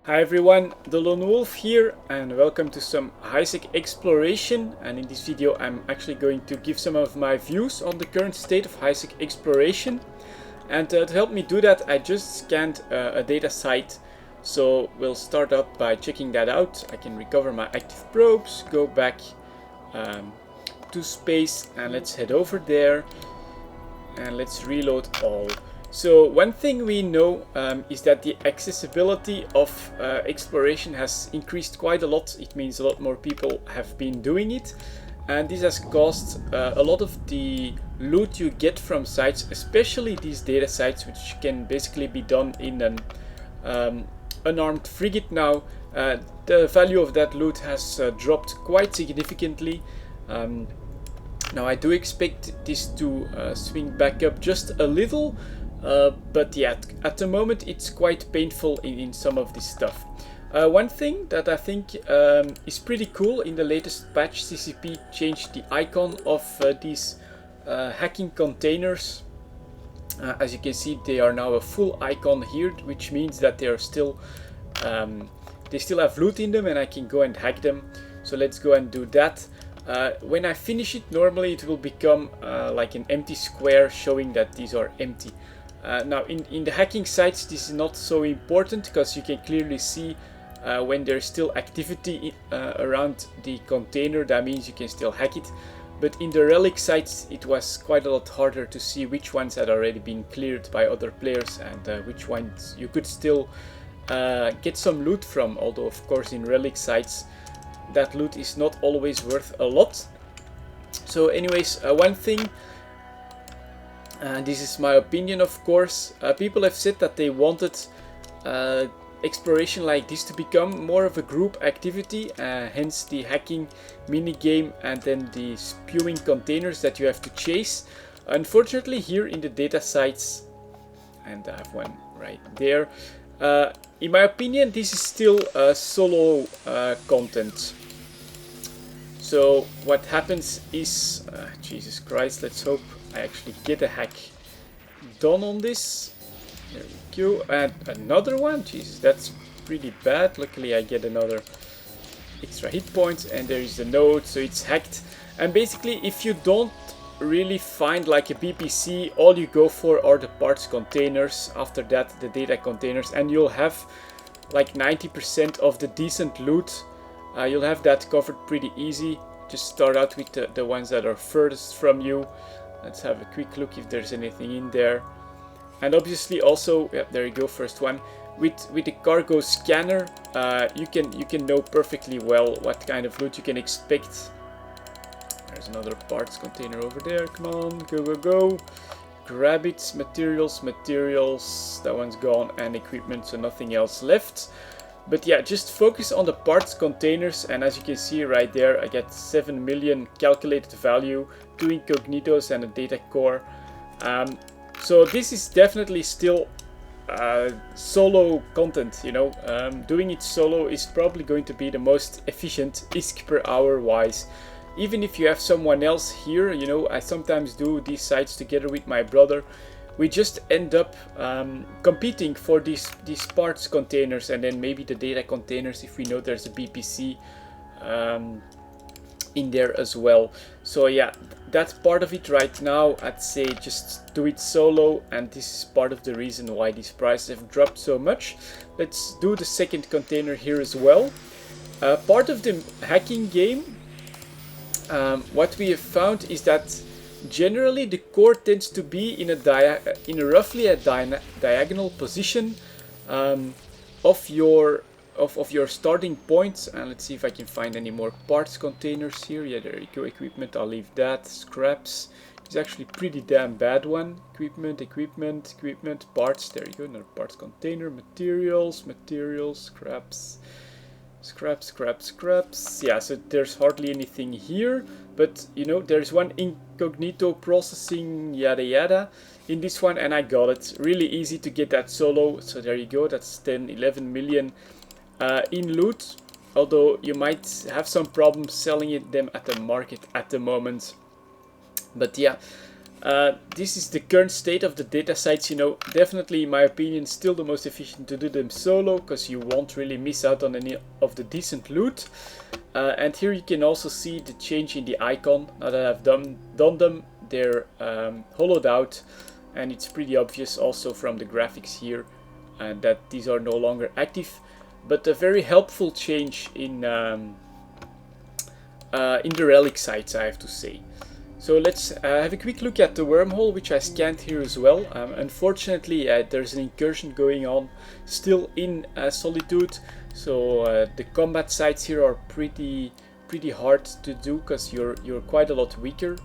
Hi everyone, delonewolf here and welcome to some highsec exploration, and in this video I'm actually going to give some of my views on the current state of highsec exploration. And to help me do that I just scanned a data site, so we'll start up by checking that out. I can recover my active probes, go back to space, and let's head over there and let's reload all. So one thing we know is that the accessibility of exploration has increased quite a lot. It means a lot more people have been doing it, and this has caused a lot of the loot you get from sites, especially these data sites, which can basically be done in an unarmed frigate now. The value of that loot has dropped quite significantly. Now I do expect this to swing back up just a little, but yeah, at the moment it's quite painful in some of this stuff. One thing that I think is pretty cool, in the latest patch CCP changed the icon of these hacking containers. As you can see, they are now a full icon here, which means that they are still they still have loot in them and I can go and hack them. So let's go and do that. When I finish it, normally it will become like an empty square showing that these are empty. Now in the hacking sites this is not so important, because you can clearly see when there's still activity around the container. That means you can still hack it. But in the Relic sites it was quite a lot harder to see which ones had already been cleared by other players and which ones you could still get some loot from, although of course in Relic sites that loot is not always worth a lot. So anyways, one thing, this is my opinion of course, people have said that they wanted exploration like this to become more of a group activity, hence the hacking minigame and then the spewing containers that you have to chase. Unfortunately here in the data sites, and I have one right there, in my opinion this is still solo content. So what happens is, Jesus Christ, let's hope I actually get a hack done on this. There we go, and another one. Jesus, that's pretty bad. Luckily I get another extra hit points, and there is the node, so it's hacked. And basically if you don't really find like a BPC, all you go for are the parts containers, after that the data containers, and you'll have like 90% of the decent loot. You'll have that covered pretty easy. Just start out with the ones that are furthest from you. Let's have a quick look if there's anything in there. And obviously also, yeah, there you go, first one. With the cargo scanner, you can know perfectly well what kind of loot you can expect. There's another parts container over there. Come on, go, go, go. Grab it. Materials, materials. That one's gone. And equipment, so nothing else left. But yeah, just focus on the parts containers, and as you can see right there, I get 7 million calculated value, 2 incognitos and a data core. So this is definitely still solo content, you know. Doing it solo is probably going to be the most efficient ISK per hour wise. Even if you have someone else here, you know, I sometimes do these sites together with my brother. We just end up competing for these parts containers, and then maybe the data containers if we know there's a BPC in there as well. So yeah, that's part of it right now. I'd say just do it solo, and this is part of the reason why these prices have dropped so much. Let's do the second container here as well. Part of the hacking game, what we have found is that generally the core tends to be in a roughly a diagonal position of your starting point. And let's see if I can find any more parts containers here. Yeah, there you go. Equipment, I'll leave that. Scraps is actually pretty damn bad one. Equipment, equipment, equipment, parts. There you go, another parts container. Materials, materials, scraps. Scraps, scraps, scraps. Yeah, so there's hardly anything here, but you know, there's one incognito processing yada yada in this one, and I got it. Really easy to get that solo, so there you go. That's 10-11 million in loot, although you might have some problems selling them at the market at the moment. But yeah, This is the current state of the data sites. You know, definitely in my opinion still the most efficient to do them solo, because you won't really miss out on any of the decent loot. And here you can also see the change in the icon. Now that I've done them, they're hollowed out, and it's pretty obvious also from the graphics here that these are no longer active. But a very helpful change in the relic sites, I have to say. So let's have a quick look at the wormhole, which I scanned here as well. Unfortunately, there's an incursion going on still in Solitude, so the combat sites here are pretty hard to do, because you're quite a lot weaker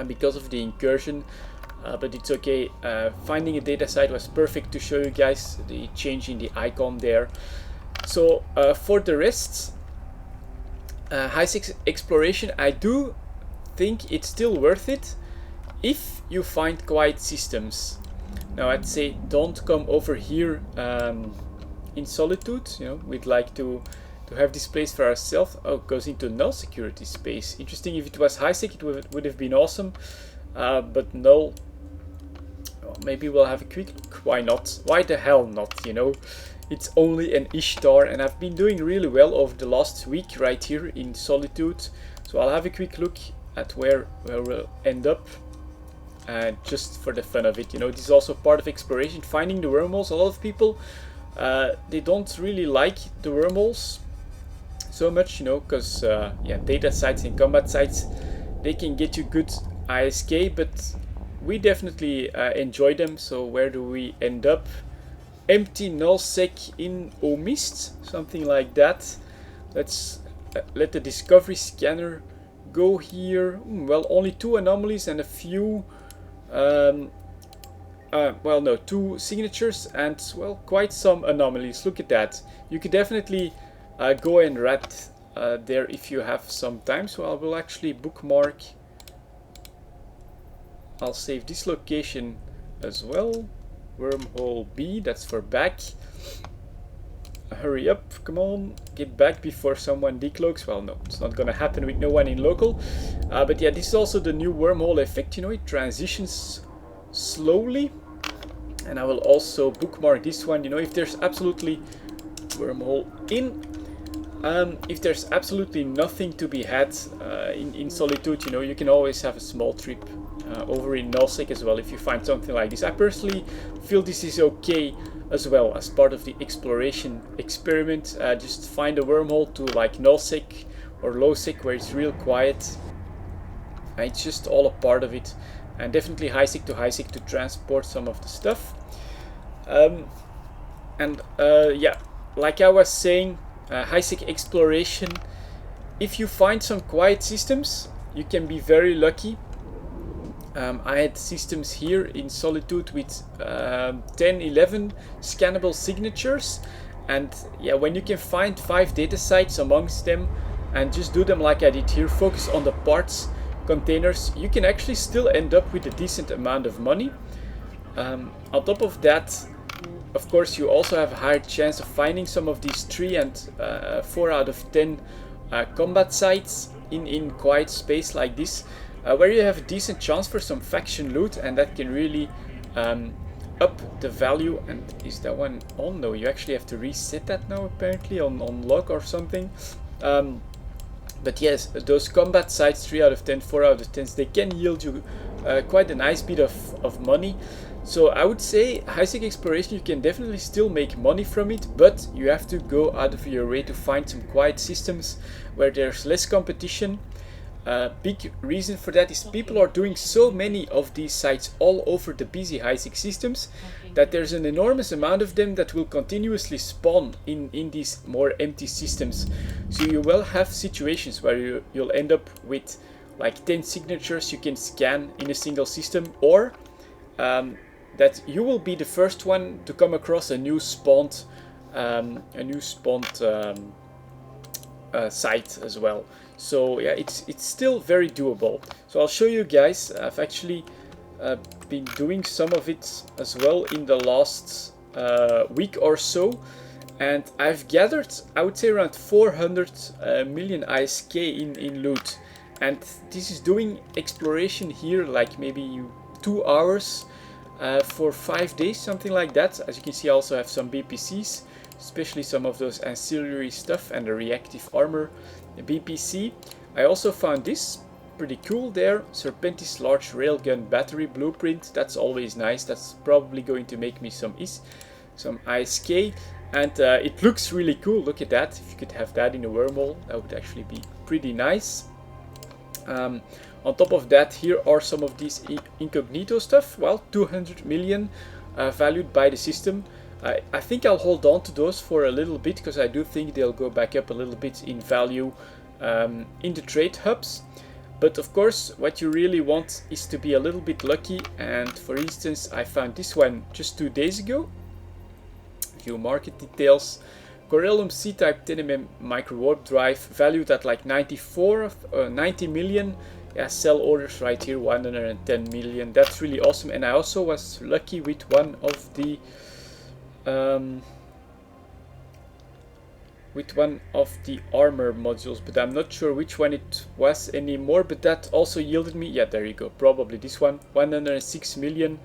because of the incursion. But it's okay. Finding a data site was perfect to show you guys the change in the icon there. So for the rest, highsec exploration, I do think it's still worth it if you find quiet systems. Now I'd say don't come over here in Solitude. You know, we'd like to have this place for ourselves. Oh, it goes into null security space. Interesting. If it was highsec, it would have been awesome, but null. Well, maybe we'll have a quick look. Why not? Why the hell not? You know, it's only an Ishtar, and I've been doing really well over the last week right here in Solitude. So I'll have a quick look at where we'll end up, just for the fun of it. You know, this is also part of exploration, finding the wormholes. A lot of people they don't really like the wormholes so much, you know, because yeah, data sites and combat sites, they can get you good ISK, but we definitely enjoy them. So where do we end up? Empty nullsec in Omist, something like that. Let's let the discovery scanner go here. Well, only 2 anomalies and a few well, no, 2 signatures and, well, quite some anomalies. Look at that. You could definitely go and rat there if you have some time. So I will actually bookmark. I'll save this location as well. Wormhole B, that's for back. Hurry up, come on, get back before someone decloaks. Well, no, it's not gonna happen with no one in local. But yeah, this is also the new wormhole effect. You know, it transitions slowly. And I will also bookmark this one. You know, if there's absolutely wormhole in, if there's absolutely nothing to be had in Solitude, you know, you can always have a small trip over in nullsec as well if you find something like this. I personally feel this is okay as well as part of the exploration experiment. Just find a wormhole to like nullsec or lowsec where it's real quiet. It's just all a part of it, and definitely highsec to transport some of the stuff. Yeah, like I was saying, highsec exploration, if you find some quiet systems, you can be very lucky. I had systems here in Solitude with 10-11 scannable signatures, and yeah, when you can find 5 data sites amongst them and just do them like I did here, focus on the parts containers, you can actually still end up with a decent amount of money. On top of that, of course, you also have a higher chance of finding some of these 3 and 4 out of 10 combat sites in quiet space like this, where you have a decent chance for some faction loot, and that can really up the value. And is that one on? No, you actually have to reset that now apparently on log or something. But yes, those combat sites, 3 out of 10, 4 out of 10, they can yield you quite a nice bit of money. So I would say highsec exploration, you can definitely still make money from it, but you have to go out of your way to find some quiet systems where there's less competition. Big reason for that is people are doing so many of these sites all over the busy highsec systems that there's an enormous amount of them that will continuously spawn in these more empty systems. So you will have situations where you'll end up with like 10 signatures you can scan in a single system, or that you will be the first one to come across a new spawned site as well. So yeah, it's still very doable. So I'll show you guys. I've actually been doing some of it as well in the last week or so, and I've gathered, I would say, around 400 million ISK in loot. and this is doing exploration here like maybe 2 hours for 5 days, something like that. As you can see, I also have some BPCs, especially some of those ancillary stuff and the reactive armor BPC. I also found this pretty cool there, Serpentis large railgun battery blueprint. That's always nice. That's probably going to make me some ISK, and it looks really cool. Look at that. If you could have that in a wormhole, that would actually be pretty nice. On top of that, here are some of these incognito stuff. Well, 200 million valued by the system. I think I'll hold on to those for a little bit, because I do think they'll go back up a little bit in value in the trade hubs. But of course, what you really want is to be a little bit lucky, and for instance, I found this one just 2 days ago. View market details. Corellium C-type 10mm micro warp drive valued at like 90 million. Yeah, sell orders right here, 110 million. That's really awesome. And I also was lucky with one of the armor modules, but I'm not sure which one it was anymore. But that also yielded me, yeah, there you go, probably this one, 106 million.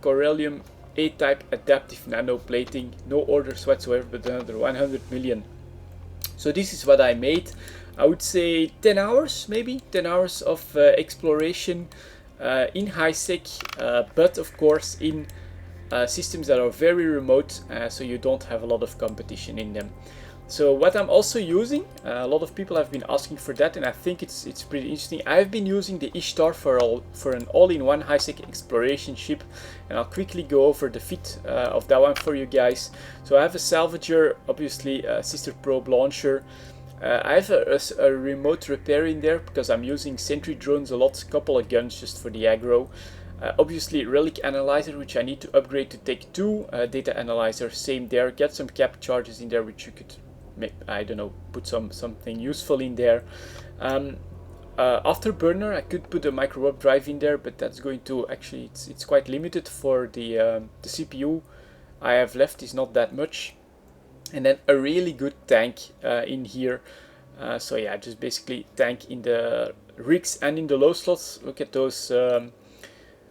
Corellium A-type adaptive nano plating, no orders whatsoever, but another 100 million. So this is what I made. I would say 10 hours, maybe 10 hours of exploration in highsec, but of course in systems that are very remote, so you don't have a lot of competition in them. So what I'm also using, a lot of people have been asking for that, and I think it's pretty interesting. I've been using the Ishtar for an all-in-one highsec exploration ship, and I'll quickly go over the fit of that one for you guys. So I have a salvager, obviously a sister probe launcher. I have a remote repair in there because I'm using sentry drones a lot, couple of guns just for the aggro. Obviously Relic analyzer, which I need to upgrade to Tech 2. Data analyzer, same there. Get some cap charges in there, which you could, I don't know, put something useful in there. Afterburner, I could put a micro warp drive in there, but that's going to actually, it's quite limited for the CPU I have left is not that much. And then a really good tank in here. So yeah, just basically tank in the rigs and in the low slots. Look at those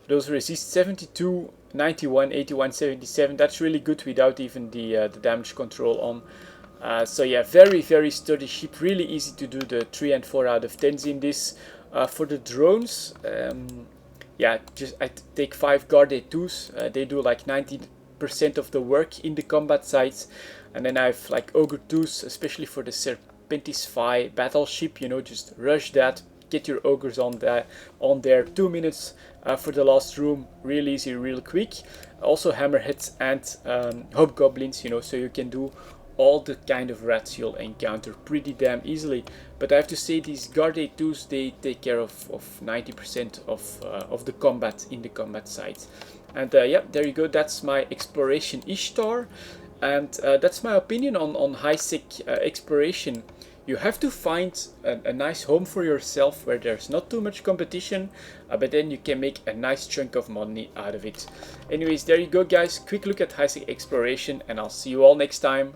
resist 72, 91, 81, 77. That's really good without even the damage control on. So yeah, very, very sturdy ship. Really easy to do the 3 and 4 out of 10s in this. For the drones, yeah, I take 5 Guard A2s. They do like 90% of the work in the combat sites. And then I have like Ogre 2s, especially for the Serpentis Phi battleship. You know, just rush that, get your ogres on there. 2 minutes for the last room, real easy, real quick. Also hammerheads and hobgoblins, you know, so you can do all the kind of rats you'll encounter pretty damn easily. But I have to say, these Guard A2s, they take care of 90% of the combat in the combat sites. And yeah, there you go. That's my exploration Ishtar. And that's my opinion on highsec exploration. You have to find a nice home for yourself where there's not too much competition, but then you can make a nice chunk of money out of it. Anyways, there you go guys, quick look at highsec exploration, and I'll see you all next time.